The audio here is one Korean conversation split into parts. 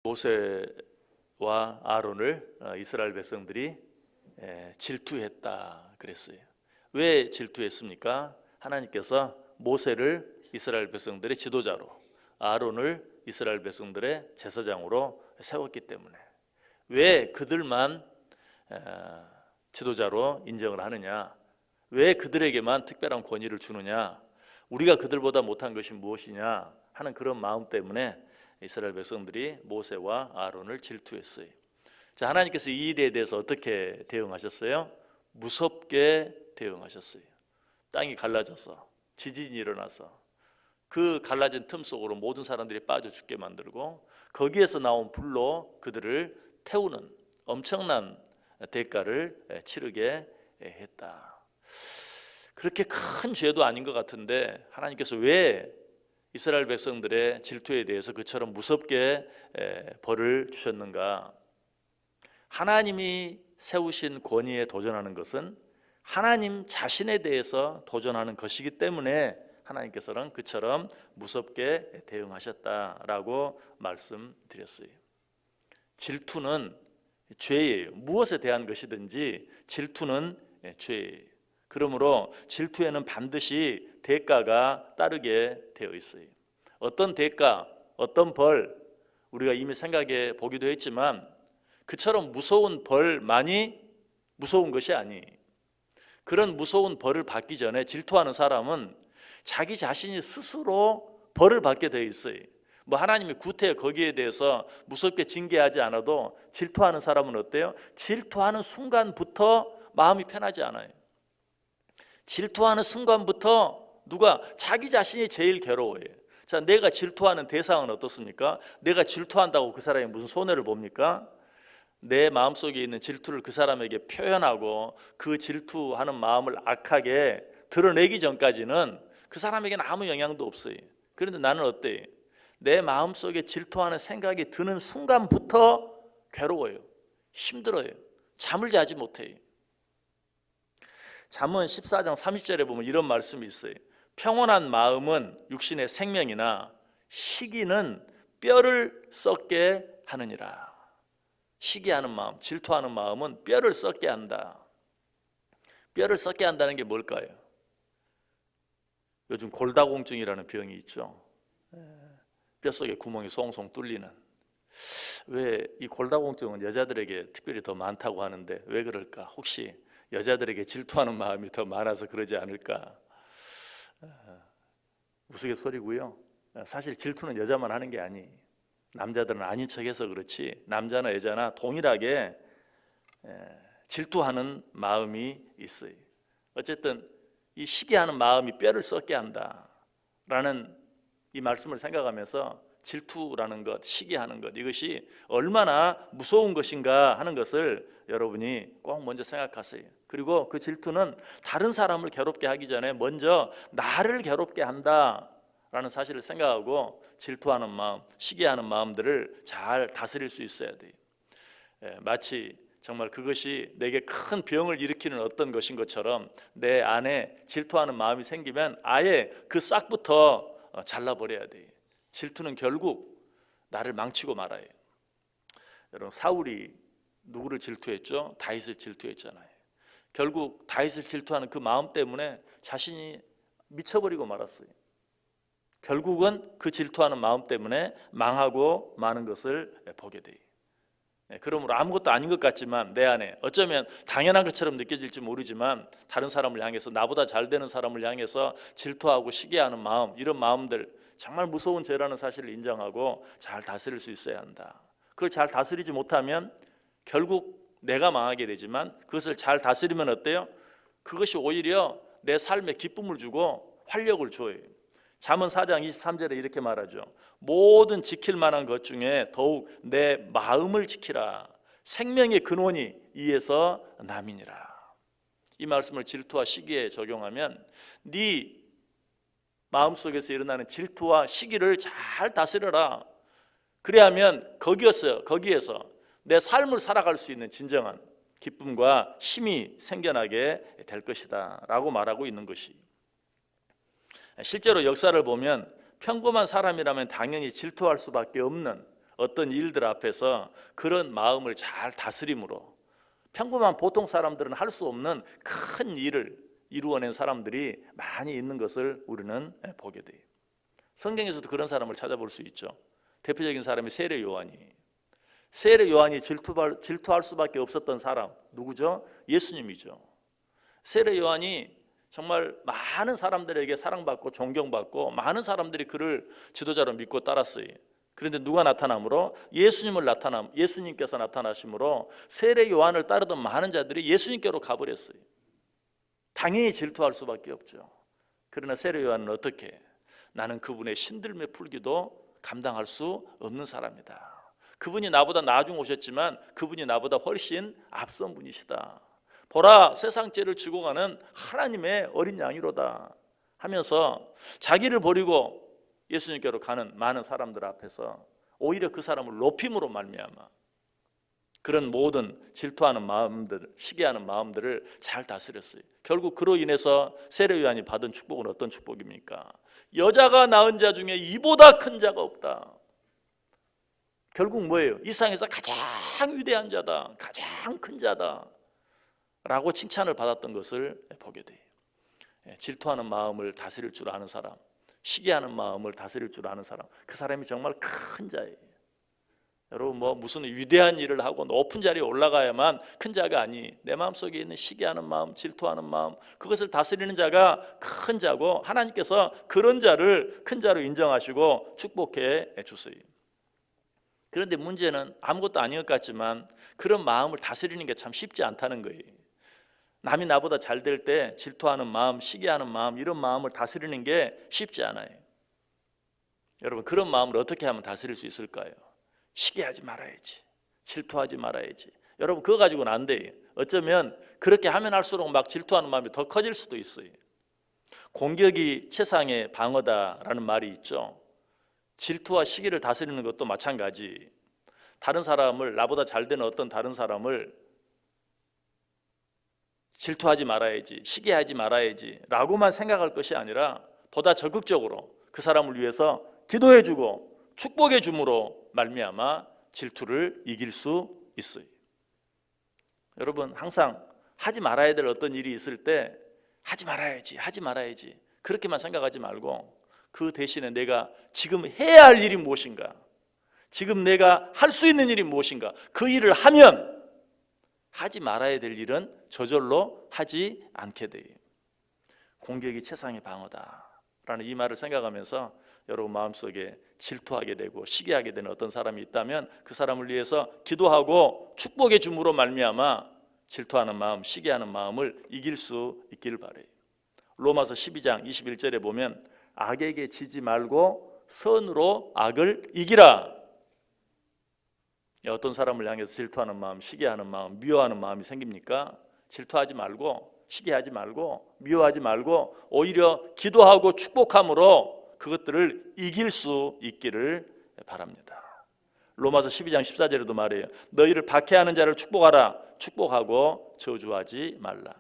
모세와 아론을 이스라엘 백성들이 질투했다 그랬어요. 왜 질투했습니까? 하나님께서 모세를 이스라엘 백성들의 지도자로, 아론을 이스라엘 백성들의 제사장으로 세웠기 때문에. 왜 그들만 지도자로 인정을 하느냐? 왜 그들에게만 특별한 권위를 주느냐? 우리가 그들보다 못한 것이 무엇이냐 하는 그런 마음 때문에 이스라엘 백성들이 모세와 아론을 질투했어요. 자, 하나님께서 이 일에 대해서 어떻게 대응하셨어요? 무섭게 대응하셨어요. 땅이 갈라져서, 지진이 일어나서 그 갈라진 틈 속으로 모든 사람들이 빠져 죽게 만들고, 거기에서 나온 불로 그들을 태우는 엄청난 대가를 치르게 했다. 그렇게 큰 죄도 아닌 것 같은데 하나님께서 왜 이스라엘 백성들의 질투에 대해서 그처럼 무섭게 벌을 주셨는가? 하나님이 세우신 권위에 도전하는 것은 하나님 자신에 대해서 도전하는 것이기 때문에 하나님께서는 그처럼 무섭게 대응하셨다라고 말씀드렸어요. 질투는 죄예요. 무엇에 대한 것이든지 질투는 죄예요. 그러므로 질투에는 반드시 대가가 따르게 되어 있어요. 어떤 대가, 어떤 벌, 우리가 이미 생각해 보기도 했지만 그처럼 무서운 벌만이 무서운 것이 아니에요. 그런 무서운 벌을 받기 전에 질투하는 사람은 자기 자신이 스스로 벌을 받게 되어 있어요. 하나님이 구태 거기에 대해서 무섭게 징계하지 않아도 질투하는 사람은 어때요? 질투하는 순간부터 마음이 편하지 않아요. 질투하는 순간부터 누가? 자기 자신이 제일 괴로워요. 자, 내가 질투하는 대상은 어떻습니까? 내가 질투한다고 그 사람이 무슨 손해를 봅니까? 내 마음속에 있는 질투를 그 사람에게 표현하고 그 질투하는 마음을 악하게 드러내기 전까지는 그 사람에게는 아무 영향도 없어요. 그런데 나는 어때요? 내 마음속에 질투하는 생각이 드는 순간부터 괴로워요. 힘들어요. 잠을 자지 못해요. 잠언 14장 30절에 보면 이런 말씀이 있어요. 평온한 마음은 육신의 생명이나 시기는 뼈를 썩게 하느니라. 시기하는 마음, 질투하는 마음은 뼈를 썩게 한다. 뼈를 썩게 한다는 게 뭘까요? 요즘 골다공증이라는 병이 있죠. 뼛속에 구멍이 송송 뚫리는. 왜 이 골다공증은 여자들에게 특별히 더 많다고 하는데 왜 그럴까? 혹시 여자들에게 질투하는 마음이 더 많아서 그러지 않을까? 우스갯소리고요. 사실 질투는 여자만 하는 게 아니에요. 남자들은 아닌 척해서 그렇지 남자나 여자나 동일하게 질투하는 마음이 있어요. 어쨌든 이 시기하는 마음이 뼈를 썩게 한다라는 이 말씀을 생각하면서 질투라는 것, 시기하는 것, 이것이 얼마나 무서운 것인가 하는 것을 여러분이 꼭 먼저 생각하세요. 그리고 그 질투는 다른 사람을 괴롭게 하기 전에 먼저 나를 괴롭게 한다라는 사실을 생각하고 질투하는 마음, 시기하는 마음들을 잘 다스릴 수 있어야 돼요. 마치 정말 그것이 내게 큰 병을 일으키는 어떤 것인 것처럼 내 안에 질투하는 마음이 생기면 아예 그 싹부터 잘라버려야 돼요. 질투는 결국 나를 망치고 말아요. 여러분, 사울이 누구를 질투했죠? 다윗을 질투했잖아요. 결국 다윗을 질투하는 그 마음 때문에 자신이 미쳐버리고 말았어요. 결국은 그 질투하는 마음 때문에 망하고 마는 것을 보게 돼요. 그러므로 아무것도 아닌 것 같지만 내 안에 어쩌면 당연한 것처럼 느껴질지 모르지만 다른 사람을 향해서, 나보다 잘 되는 사람을 향해서 질투하고 시기하는 마음, 이런 마음들 정말 무서운 죄라는 사실을 인정하고 잘 다스릴 수 있어야 한다. 그걸 잘 다스리지 못하면 결국 내가 망하게 되지만 그것을 잘 다스리면 어때요? 그것이 오히려 내 삶에 기쁨을 주고 활력을 줘요. 잠언 4장 23절에 이렇게 말하죠. 모든 지킬 만한 것 중에 더욱 내 마음을 지키라. 생명의 근원이 이에서 남이니라. 이 말씀을 질투와 시기에 적용하면 네 마음속에서 일어나는 질투와 시기를 잘 다스려라. 그래야면 거기에서 내 삶을 살아갈 수 있는 진정한 기쁨과 힘이 생겨나게 될 것이다 라고 말하고 있는 것이, 실제로 역사를 보면 평범한 사람이라면 당연히 질투할 수밖에 없는 어떤 일들 앞에서 그런 마음을 잘 다스림으로 평범한 보통 사람들은 할 수 없는 큰 일을 이루어낸 사람들이 많이 있는 것을 우리는 보게 돼요. 성경에서도 그런 사람을 찾아볼 수 있죠. 대표적인 사람이 세례 요한이. 세례 요한이 질투할 수밖에 없었던 사람 누구죠? 예수님이죠. 세례 요한이 정말 많은 사람들에게 사랑받고 존경받고 많은 사람들이 그를 지도자로 믿고 따랐어요. 그런데 누가 나타남으로? 예수님께서 나타나심으로 세례 요한을 따르던 많은 자들이 예수님께로 가버렸어요. 당연히 질투할 수밖에 없죠. 그러나 세례 요한은 어떻게? 나는 그분의 신들매 풀기도 감당할 수 없는 사람이다. 그분이 나보다 나중 오셨지만 그분이 나보다 훨씬 앞선 분이시다. 보라, 세상 죄를 지고 가는 하나님의 어린 양이로다 하면서 자기를 버리고 예수님께로 가는 많은 사람들 앞에서 오히려 그 사람을 높임으로 말미암아 그런 모든 질투하는 마음들, 시기하는 마음들을 잘 다스렸어요. 결국 그로 인해서 세례 요한이 받은 축복은 어떤 축복입니까? 여자가 낳은 자 중에 이보다 큰 자가 없다. 결국 뭐예요? 이 세상에서 가장 위대한 자다, 가장 큰 자다 라고 칭찬을 받았던 것을 보게 돼요. 질투하는 마음을 다스릴 줄 아는 사람, 시기하는 마음을 다스릴 줄 아는 사람, 그 사람이 정말 큰 자예요. 여러분 무슨 위대한 일을 하고 높은 자리에 올라가야만 큰 자가 아니, 내 마음속에 있는 시기하는 마음, 질투하는 마음, 그것을 다스리는 자가 큰 자고 하나님께서 그런 자를 큰 자로 인정하시고 축복해 주세요. 그런데 문제는 아무것도 아닌 것 같지만 그런 마음을 다스리는 게 참 쉽지 않다는 거예요. 남이 나보다 잘 될 때 질투하는 마음, 시기하는 마음, 이런 마음을 다스리는 게 쉽지 않아요. 여러분, 그런 마음을 어떻게 하면 다스릴 수 있을까요? 시기하지 말아야지, 질투하지 말아야지. 여러분, 그거 가지고는 안 돼요. 어쩌면 그렇게 하면 할수록 막 질투하는 마음이 더 커질 수도 있어요. 공격이 최상의 방어다라는 말이 있죠. 질투와 시기를 다스리는 것도 마찬가지. 다른 사람을, 나보다 잘 되는 어떤 다른 사람을 질투하지 말아야지, 시기하지 말아야지 라고만 생각할 것이 아니라 보다 적극적으로 그 사람을 위해서 기도해주고 축복해 줌으로 말미암아 질투를 이길 수 있어요. 여러분, 항상 하지 말아야 될 어떤 일이 있을 때 하지 말아야지 그렇게만 생각하지 말고 그 대신에 내가 지금 해야 할 일이 무엇인가, 지금 내가 할 수 있는 일이 무엇인가, 그 일을 하면 하지 말아야 될 일은 저절로 하지 않게 돼요. 공격이 최상의 방어다라는 이 말을 생각하면서 여러분 마음속에 질투하게 되고 시기하게 되는 어떤 사람이 있다면 그 사람을 위해서 기도하고 축복해 줌으로 말미암아 질투하는 마음, 시기하는 마음을 이길 수 있기를 바라요. 로마서 12장 21절에 보면 악에게 지지 말고 선으로 악을 이기라. 어떤 사람을 향해서 질투하는 마음, 시기하는 마음, 미워하는 마음이 생깁니까? 질투하지 말고 시기하지 말고 미워하지 말고 오히려 기도하고 축복함으로 그것들을 이길 수 있기를 바랍니다. 로마서 12장 14절에도 말해요. 너희를 박해하는 자를 축복하라. 축복하고 저주하지 말라.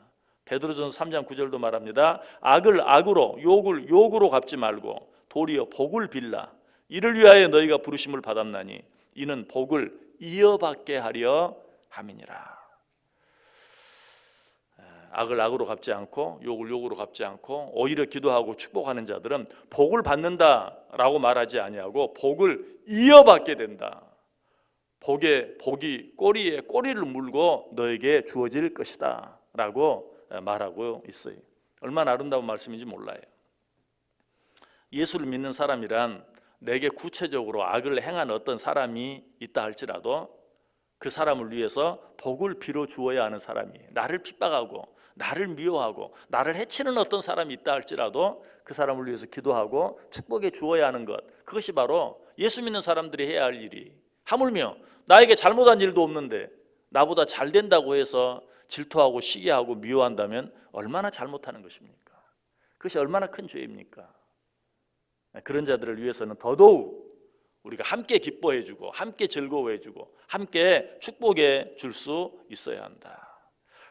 베드로전서 3장 9절도 말합니다. 악을 악으로, 욕을 욕으로 갚지 말고 도리어 복을 빌라. 이를 위하여 너희가 부르심을 받았나니 이는 복을 이어받게 하려 함이니라. 악을 악으로 갚지 않고 욕을 욕으로 갚지 않고 오히려 기도하고 축복하는 자들은 복을 받는다라고 말하지 아니하고 복을 이어받게 된다. 복이 꼬리에 꼬리를 물고 너에게 주어질 것이다 라고 말하고 있어요. 얼마나 아름다운 말씀인지 몰라요. 예수를 믿는 사람이란 내게 구체적으로 악을 행한 어떤 사람이 있다 할지라도 그 사람을 위해서 복을 빌어 주어야 하는 사람이, 나를 핍박하고 나를 미워하고 나를 해치는 어떤 사람이 있다 할지라도 그 사람을 위해서 기도하고 축복해 주어야 하는 것, 그것이 바로 예수 믿는 사람들이 해야 할 일이. 하물며 나에게 잘못한 일도 없는데 나보다 잘 된다고 해서 질투하고 시기하고 미워한다면 얼마나 잘못하는 것입니까? 그것이 얼마나 큰 죄입니까? 그런 자들을 위해서는 더더욱 우리가 함께 기뻐해주고 함께 즐거워해주고 함께 축복해 줄 수 있어야 한다.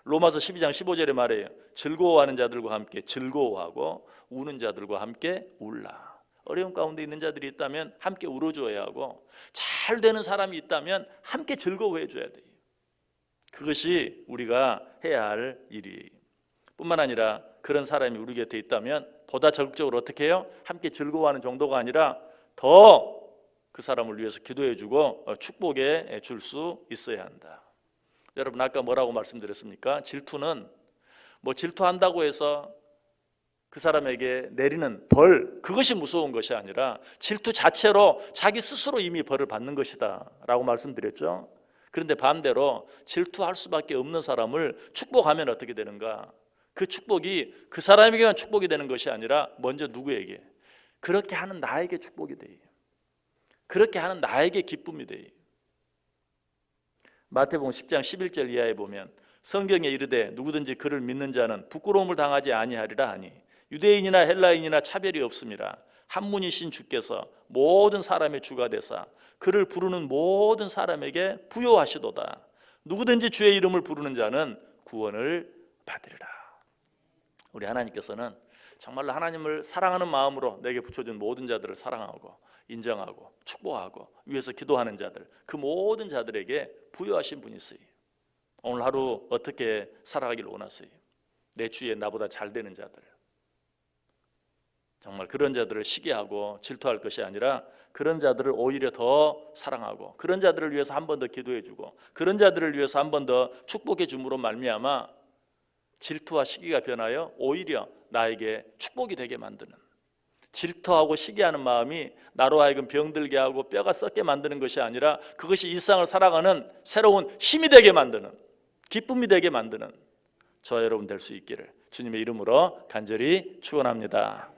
로마서 12장 15절에 말해요. 즐거워하는 자들과 함께 즐거워하고 우는 자들과 함께 울라. 어려운 가운데 있는 자들이 있다면 함께 울어줘야 하고 잘 되는 사람이 있다면 함께 즐거워해 줘야 돼요. 그것이 우리가 해야 할 일이에요. 뿐만 아니라 그런 사람이 우리 곁에 있다면 보다 적극적으로 어떻게 해요? 함께 즐거워하는 정도가 아니라 더 그 사람을 위해서 기도해 주고 축복해 줄 수 있어야 한다. 여러분, 아까 뭐라고 말씀드렸습니까? 질투는 뭐 질투한다고 해서 그 사람에게 내리는 벌, 그것이 무서운 것이 아니라 질투 자체로 자기 스스로 이미 벌을 받는 것이다 라고 말씀드렸죠. 그런데 반대로 질투할 수밖에 없는 사람을 축복하면 어떻게 되는가? 그 축복이 그 사람에게만 축복이 되는 것이 아니라 먼저 누구에게? 그렇게 하는 나에게 축복이 돼요. 그렇게 하는 나에게 기쁨이 돼요. 마태복음 10장 11절 이하에 보면 성경에 이르되 누구든지 그를 믿는 자는 부끄러움을 당하지 아니하리라 하니 유대인이나 헬라인이나 차별이 없음이라. 한 분이신 주께서 모든 사람의 주가 되사 그를 부르는 모든 사람에게 부요하시도다. 누구든지 주의 이름을 부르는 자는 구원을 받으리라. 우리 하나님께서는 정말로 하나님을 사랑하는 마음으로 내게 붙여준 모든 자들을 사랑하고 인정하고 축복하고 위해서 기도하는 자들, 그 모든 자들에게 부요하신 분이세요. 오늘 하루 어떻게 살아가기를 원하세요? 내 주위에 나보다 잘 되는 자들, 정말 그런 자들을 시기하고 질투할 것이 아니라 그런 자들을 오히려 더 사랑하고 그런 자들을 위해서 한 번 더 기도해주고 그런 자들을 위해서 한 번 더 축복해 줌으로 말미암아 질투와 시기가 변하여 오히려 나에게 축복이 되게 만드는, 질투하고 시기하는 마음이 나로 하여금 병들게 하고 뼈가 썩게 만드는 것이 아니라 그것이 일상을 살아가는 새로운 힘이 되게 만드는, 기쁨이 되게 만드는 저와 여러분 될 수 있기를 주님의 이름으로 간절히 축원합니다.